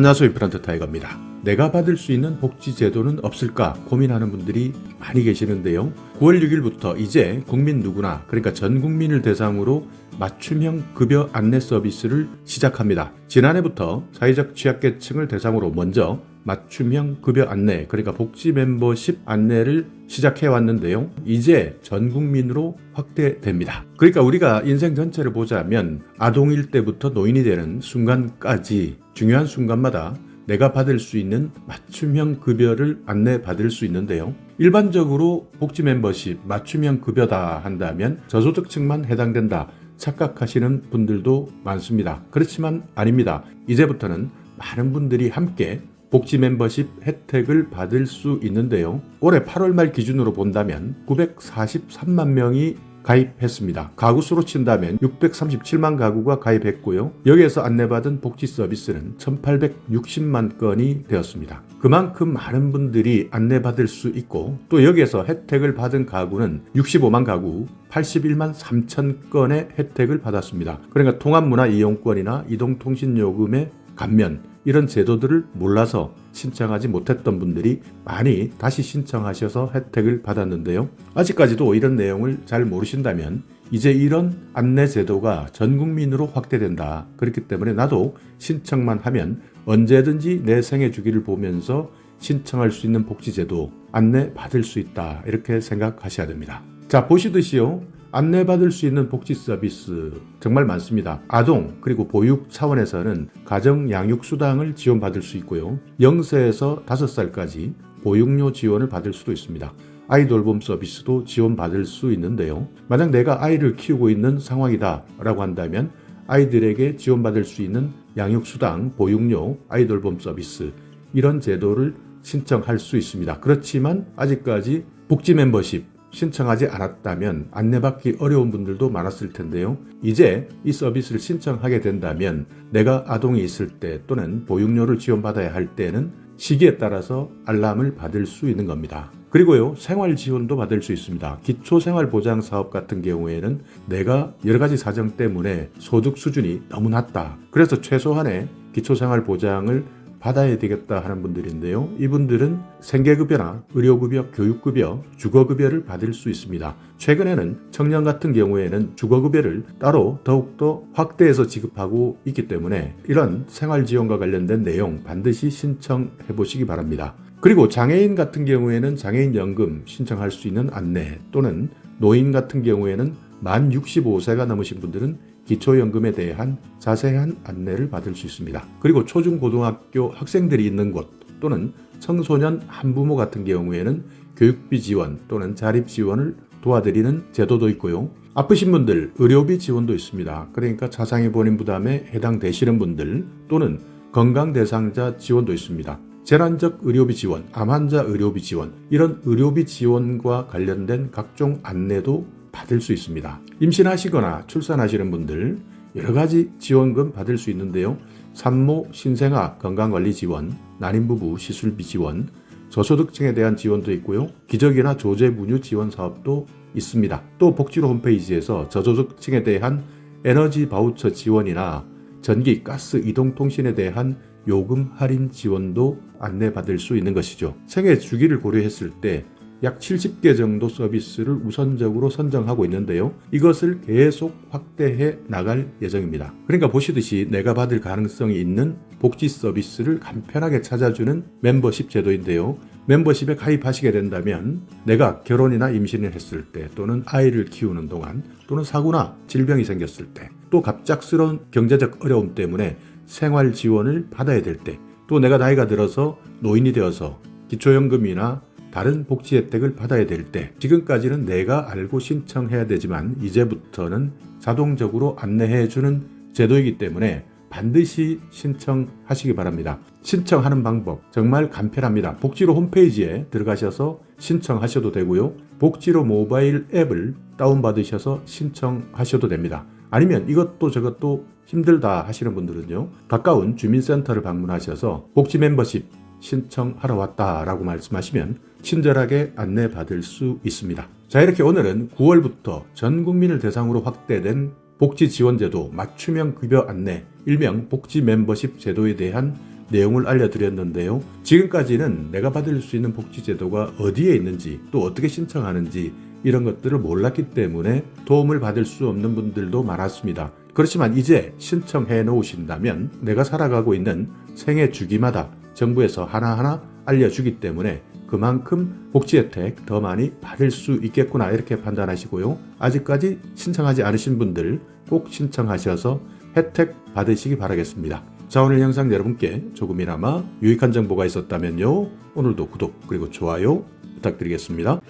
안녕하세요. 임플란트 타이거입니다. 내가 받을 수 있는 복지 제도는 없을까 고민하는 분들이 많이 계시는데요. 9월 6일부터 이제 국민 누구나, 그러니까 전 국민을 대상으로 맞춤형 급여 안내 서비스를 시작합니다. 지난해부터 사회적 취약계층을 대상으로 먼저 맞춤형 급여 안내, 그러니까 복지 멤버십 안내를 시작해 왔는데요. 이제 전 국민으로 확대됩니다. 그러니까 우리가 인생 전체를 보자면 아동일 때부터 노인이 되는 순간까지 중요한 순간마다 내가 받을 수 있는 맞춤형 급여를 안내받을 수 있는데요. 일반적으로 복지 멤버십 맞춤형 급여다 한다면 저소득층만 해당된다 착각하시는 분들도 많습니다. 그렇지만 아닙니다. 이제부터는 많은 분들이 함께 복지 멤버십 혜택을 받을 수 있는데요. 올해 8월 말 기준으로 본다면 943만 명이 가입했습니다. 가구 수로 친다면 637만 가구가 가입했고요. 여기에서 안내받은 복지 서비스는 1860만 건이 되었습니다. 그만큼 많은 분들이 안내받을 수 있고, 또 여기에서 혜택을 받은 가구는 65만 가구 81만 3천 건의 혜택을 받았습니다. 그러니까 통합문화 이용권이나 이동통신요금의 감면, 이런 제도들을 몰라서 신청하지 못했던 분들이 많이 다시 신청하셔서 혜택을 받았는데요. 아직까지도 이런 내용을 잘 모르신다면 이제 이런 안내 제도가 전 국민으로 확대된다. 그렇기 때문에 나도 신청만 하면 언제든지 내 생애 주기를 보면서 신청할 수 있는 복지제도 안내 받을 수 있다. 이렇게 생각하셔야 됩니다. 자, 보시듯이요. 안내받을 수 있는 복지 서비스 정말 많습니다. 아동 그리고 보육 차원에서는 가정 양육수당을 지원받을 수 있고요. 0세에서 5살까지 보육료 지원을 받을 수도 있습니다. 아이 돌봄 서비스도 지원받을 수 있는데요. 만약 내가 아이를 키우고 있는 상황이다 라고 한다면 아이들에게 지원받을 수 있는 양육수당, 보육료, 아이 돌봄 서비스 이런 제도를 신청할 수 있습니다. 그렇지만 아직까지 복지 멤버십 신청하지 않았다면 안내받기 어려운 분들도 많았을 텐데요. 이제 이 서비스를 신청하게 된다면 내가 아동이 있을 때 또는 보육료를 지원받아야 할 때는 시기에 따라서 알람을 받을 수 있는 겁니다. 그리고요, 생활 지원도 받을 수 있습니다. 기초생활보장사업 같은 경우에는 내가 여러 가지 사정 때문에 소득 수준이 너무 낮다. 그래서 최소한의 기초생활보장을 받아야 되겠다 하는 분들인데요. 이분들은 생계급여나 의료급여, 교육급여, 주거급여를 받을 수 있습니다. 최근에는 청년 같은 경우에는 주거급여를 따로 더욱더 확대해서 지급하고 있기 때문에 이런 생활지원과 관련된 내용 반드시 신청해 보시기 바랍니다. 그리고 장애인 같은 경우에는 장애인연금 신청할 수 있는 안내, 또는 노인 같은 경우에는 만 65세가 넘으신 분들은 기초연금에 대한 자세한 안내를 받을 수 있습니다. 그리고 초중고등학교 학생들이 있는 곳 또는 청소년 한부모 같은 경우에는 교육비 지원 또는 자립 지원을 도와드리는 제도도 있고요. 아프신 분들 의료비 지원도 있습니다. 그러니까 차상위 본인 부담에 해당되시는 분들 또는 건강 대상자 지원도 있습니다. 재난적 의료비 지원, 암 환자 의료비 지원, 이런 의료비 지원과 관련된 각종 안내도 받을 수 있습니다. 임신하시거나 출산하시는 분들 여러 가지 지원금 받을 수 있는데요. 산모, 신생아 건강관리 지원, 난임부부 시술비 지원, 저소득층에 대한 지원도 있고요. 기저귀나 조제분유 지원 사업도 있습니다. 또 복지로 홈페이지에서 저소득층에 대한 에너지 바우처 지원이나 전기, 가스, 이동통신에 대한 요금 할인 지원도 안내받을 수 있는 것이죠. 생애 주기를 고려했을 때 약 70개 정도 서비스를 우선적으로 선정하고 있는데요. 이것을 계속 확대해 나갈 예정입니다. 그러니까 보시듯이 내가 받을 가능성이 있는 복지 서비스를 간편하게 찾아주는 멤버십 제도인데요. 멤버십에 가입하시게 된다면 내가 결혼이나 임신을 했을 때 또는 아이를 키우는 동안 또는 사고나 질병이 생겼을 때 또 갑작스러운 경제적 어려움 때문에 생활 지원을 받아야 될 때 또 내가 나이가 들어서 노인이 되어서 기초연금이나 다른 복지 혜택을 받아야 될 때 지금까지는 내가 알고 신청해야 되지만 이제부터는 자동적으로 안내해주는 제도이기 때문에 반드시 신청하시기 바랍니다. 신청하는 방법 정말 간편합니다. 복지로 홈페이지에 들어가셔서 신청하셔도 되고요. 복지로 모바일 앱을 다운받으셔서 신청하셔도 됩니다. 아니면 이것도 저것도 힘들다 하시는 분들은요. 가까운 주민센터를 방문하셔서 복지 멤버십 신청하러 왔다라고 말씀하시면 친절하게 안내받을 수 있습니다. 자, 이렇게 오늘은 9월부터 전 국민을 대상으로 확대된 복지 지원제도 맞춤형 급여 안내, 일명 복지 멤버십 제도에 대한 내용을 알려드렸는데요. 지금까지는 내가 받을 수 있는 복지제도가 어디에 있는지 또 어떻게 신청하는지 이런 것들을 몰랐기 때문에 도움을 받을 수 없는 분들도 많았습니다. 그렇지만 이제 신청해 놓으신다면 내가 살아가고 있는 생애 주기마다 정부에서 하나하나 알려주기 때문에 그만큼 복지 혜택 더 많이 받을 수 있겠구나 이렇게 판단하시고요. 아직까지 신청하지 않으신 분들 꼭 신청하셔서 혜택 받으시기 바라겠습니다. 자, 오늘 영상 여러분께 조금이나마 유익한 정보가 있었다면요. 오늘도 구독 그리고 좋아요 부탁드리겠습니다.